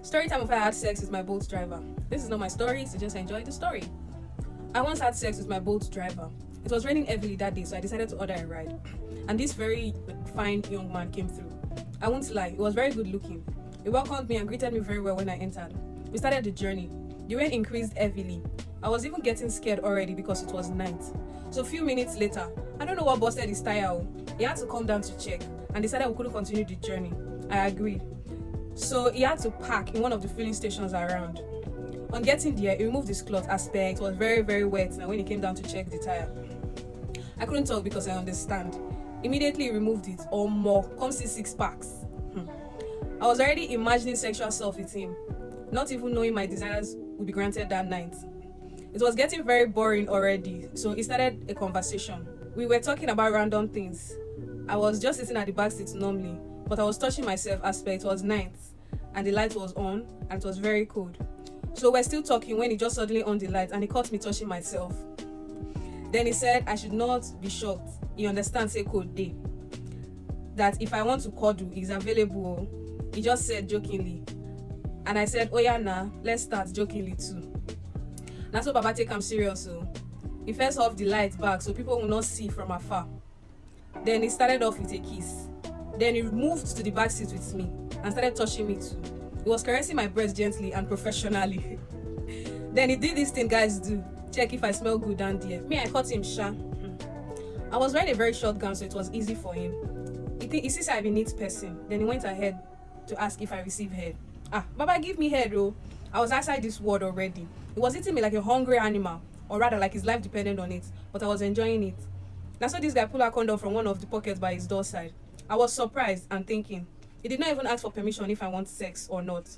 Story time of I had sex with my Bolt driver. This is not my story, so just enjoy the story. I once had sex with my Bolt driver. It was raining heavily that day, so I decided to order a ride. And this very fine young man came through. I won't lie, he was very good looking. He welcomed me and greeted me very well when I entered. We started the journey. The rain increased heavily. I was even getting scared already because it was night. So a few minutes later, I don't know what busted his tire. He had to come down to check and decided we couldn't continue the journey. I agreed. So he had to park in one of the filling stations around. On getting there, he removed his cloth as per it was very, very wet and when he came down to check the tire. I couldn't talk because I understand. Immediately he removed it, or more, come see 6 packs. I was already imagining sexual stuff with him, not even knowing my desires would be granted that night. It was getting very boring already, so he started a conversation. We were talking about random things. I was just sitting at the back seat normally, but I was touching myself as per it was night and the light was on and it was very cold. So we're still talking when he just suddenly on the light and he caught me touching myself. Then he said I should not be shocked. He understands say code day. That if I want to cuddle, he's available. He just said jokingly. And I said, oh yeah, nah, let's start jokingly too. Now so Baba take him serious. So he first off the light back so people will not see from afar. Then he started off with a kiss. Then he moved to the back seat with me and started touching me too. He was caressing my breast gently and professionally. Then he did this thing guys do. Check if I smell good down there. Me, I caught him sha. I was wearing a very short gown so it was easy for him. He sees I'm a neat person. Then he went ahead to ask if I receive head. Baba give me head though. I was outside this world already. He was eating me like a hungry animal, or rather like his life depended on it, but I was enjoying it. That's why this guy pulled a condom from one of the pockets by his door side. I was surprised and thinking, he did not even ask for permission if I want sex or not.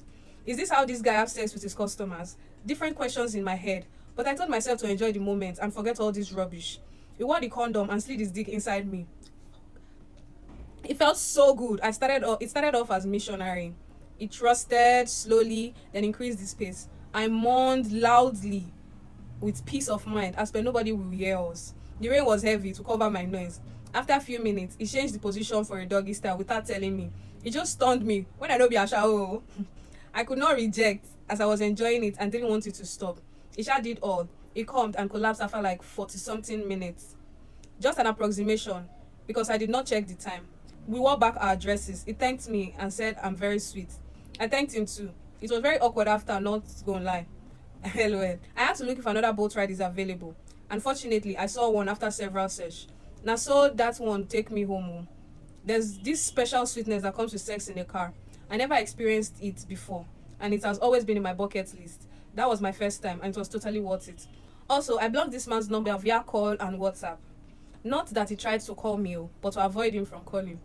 Is this how this guy has sex with his customers? Different questions in my head, but I told myself to enjoy the moment and forget all this rubbish. He wore the condom and slid his dick inside me. It felt so good. It started off as missionary. It trusted slowly, then increased the pace. I moaned loudly with peace of mind as per nobody will hear us. The rain was heavy to cover my noise. After a few minutes, he changed the position for a doggy style without telling me. It just stunned me when I don't be a shower. I could not reject as I was enjoying it and didn't want it to stop. He sure did all. He calmed and collapsed after like 40-something minutes. Just an approximation because I did not check the time. We wore back our dresses. He thanked me and said I'm very sweet. I thanked him too. It was very awkward after, not gonna lie. LOL. I had to look if another boat ride is available. Unfortunately, I saw one after several search. Now so that one take me home. There's this special sweetness that comes with sex in a car. I never experienced it before, and it has always been in my bucket list. That was my first time, and it was totally worth it. Also, I blocked this man's number via call and WhatsApp. Not that he tried to call me, but to avoid him from calling.